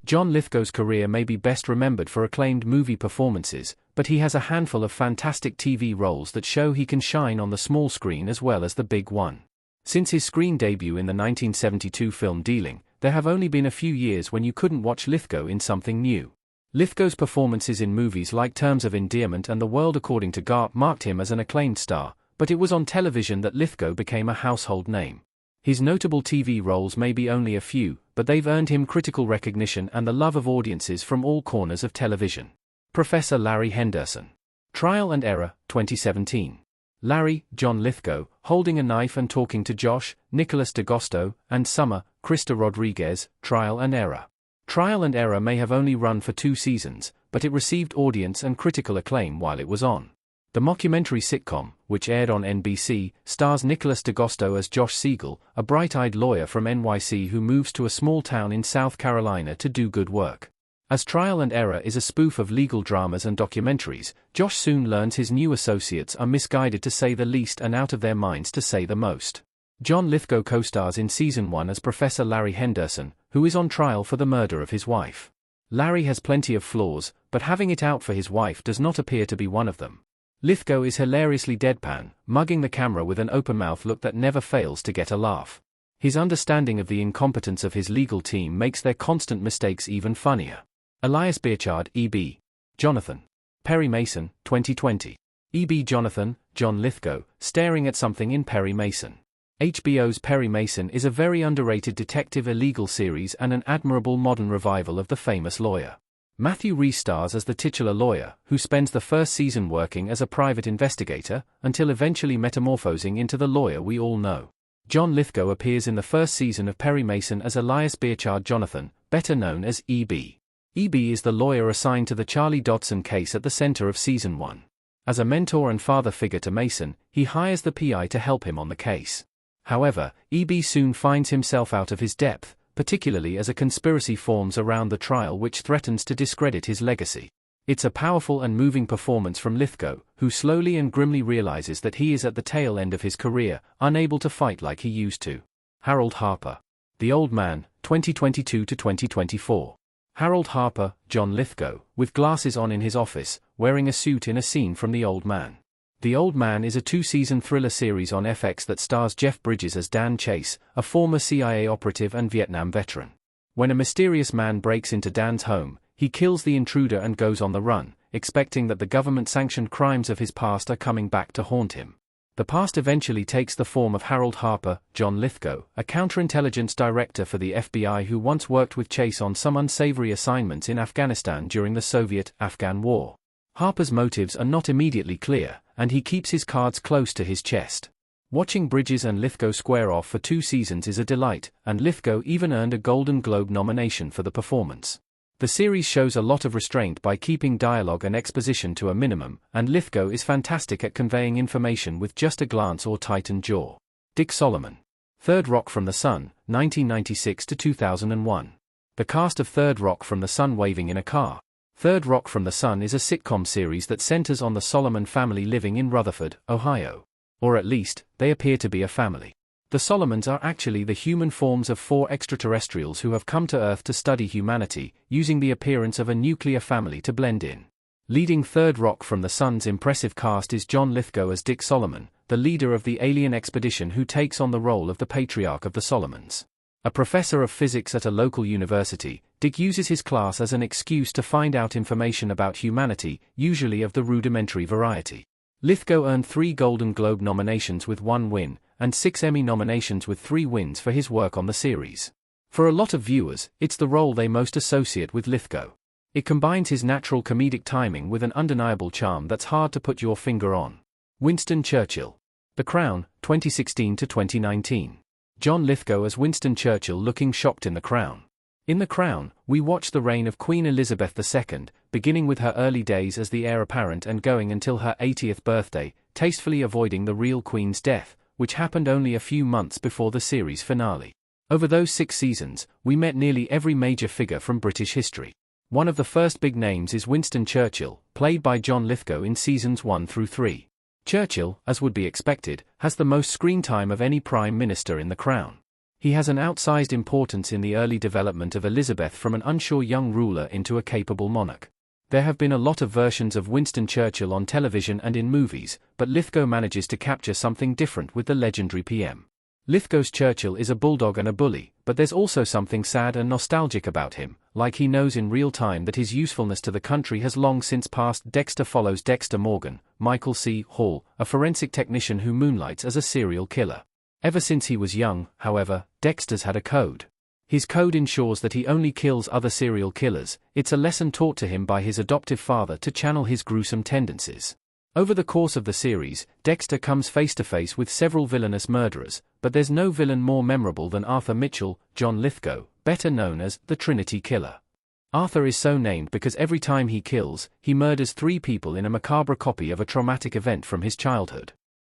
John Lithgow's career may be best remembered for acclaimed movie performances, but he has a handful of fantastic TV roles that show he can shine on the small screen as well as the big one. Since his screen debut in the 1972 film Dealing, there have only been a few years when you couldn't watch Lithgow in something new. Lithgow's performances in movies like Terms of Endearment and The World According to Garp marked him as an acclaimed star, but it was on television that Lithgow became a household name. His notable TV roles may be only a few, but they've earned him critical recognition and the love of audiences from all corners of television. Professor Larry Henderson. Trial and Error, 2017. Larry, John Lithgow, holding a knife and talking to Josh, Nicholas D'Agosto, and Summer, Krista Rodriguez, Trial and Error. Trial and Error may have only run for 2 seasons, but it received audience and critical acclaim while it was on. The mockumentary sitcom, which aired on NBC, stars Nicholas D'Agosto as Josh Siegel, a bright-eyed lawyer from NYC who moves to a small town in South Carolina to do good work. As Trial and Error is a spoof of legal dramas and documentaries, Josh soon learns his new associates are misguided to say the least and out of their minds to say the most. John Lithgow co-stars in Season 1 as Professor Larry Henderson, who is on trial for the murder of his wife. Larry has plenty of flaws, but having it out for his wife does not appear to be one of them. Lithgow is hilariously deadpan, mugging the camera with an open-mouth look that never fails to get a laugh. His understanding of the incompetence of his legal team makes their constant mistakes even funnier. Elias Beerchard, E.B. Jonathan. Perry Mason, 2020. E.B. Jonathan, John Lithgow, staring at something in Perry Mason. HBO's Perry Mason is a very underrated detective illegal series and an admirable modern revival of the famous lawyer. Matthew Rhys stars as the titular lawyer, who spends the first season working as a private investigator, until eventually metamorphosing into the lawyer we all know. John Lithgow appears in the first season of Perry Mason as Elias Beerchard Jonathan, better known as E.B. E.B. is the lawyer assigned to the Charlie Dodson case at the center of Season 1. As a mentor and father figure to Mason, he hires the PI to help him on the case. However, E.B. soon finds himself out of his depth, particularly as a conspiracy forms around the trial which threatens to discredit his legacy. It's a powerful and moving performance from Lithgow, who slowly and grimly realizes that he is at the tail end of his career, unable to fight like he used to. Harold Harper. The Old Man, 2022 to 2024. Harold Harper, John Lithgow, with glasses on in his office, wearing a suit in a scene from The Old Man. The Old Man is a 2-season thriller series on FX that stars Jeff Bridges as Dan Chase, a former CIA operative and Vietnam veteran. When a mysterious man breaks into Dan's home, he kills the intruder and goes on the run, expecting that the government-sanctioned crimes of his past are coming back to haunt him. The past eventually takes the form of Harold Harper, John Lithgow, a counterintelligence director for the FBI who once worked with Chase on some unsavory assignments in Afghanistan during the Soviet-Afghan War. Harper's motives are not immediately clear, and he keeps his cards close to his chest. Watching Bridges and Lithgow square off for 2 seasons is a delight, and Lithgow even earned a Golden Globe nomination for the performance. The series shows a lot of restraint by keeping dialogue and exposition to a minimum, and Lithgow is fantastic at conveying information with just a glance or tightened jaw. Dick Solomon. Third Rock from the Sun, 1996 to 2001. The cast of Third Rock from the Sun waving in a car. Third Rock from the Sun is a sitcom series that centers on the Solomon family living in Rutherford, Ohio. Or at least, they appear to be a family. The Solomons are actually the human forms of 4 extraterrestrials who have come to Earth to study humanity, using the appearance of a nuclear family to blend in. Leading Third Rock from the Sun's impressive cast is John Lithgow as Dick Solomon, the leader of the alien expedition who takes on the role of the patriarch of the Solomons. A professor of physics at a local university, Dick uses his class as an excuse to find out information about humanity, usually of the rudimentary variety. Lithgow earned 3 Golden Globe nominations with 1 win, and 6 Emmy nominations with 3 wins for his work on the series. For a lot of viewers, it's the role they most associate with Lithgow. It combines his natural comedic timing with an undeniable charm that's hard to put your finger on. Winston Churchill. The Crown, 2016 to 2019. John Lithgow as Winston Churchill looking shocked in The Crown. In The Crown, we watch the reign of Queen Elizabeth II, beginning with her early days as the heir apparent and going until her 80th birthday, tastefully avoiding the real Queen's death, which happened only a few months before the series finale. Over those 6 seasons, we met nearly every major figure from British history. One of the first big names is Winston Churchill, played by John Lithgow in seasons 1 through 3. Churchill, as would be expected, has the most screen time of any Prime Minister in The Crown. He has an outsized importance in the early development of Elizabeth from an unsure young ruler into a capable monarch. There have been a lot of versions of Winston Churchill on television and in movies, but Lithgow manages to capture something different with the legendary PM. Lithgow's Churchill is a bulldog and a bully, but there's also something sad and nostalgic about him, like he knows in real time that his usefulness to the country has long since passed. Dexter follows Dexter Morgan, Michael C. Hall, a forensic technician who moonlights as a serial killer. Ever since he was young, however, Dexter's had a code. His code ensures that he only kills other serial killers. It's a lesson taught to him by his adoptive father to channel his gruesome tendencies. Over the course of the series, Dexter comes face to face with several villainous murderers, but there's no villain more memorable than Arthur Mitchell, John Lithgow, better known as the Trinity Killer. Arthur is so named because every time he kills, he murders 3 people in a macabre copy of a traumatic event from his childhood.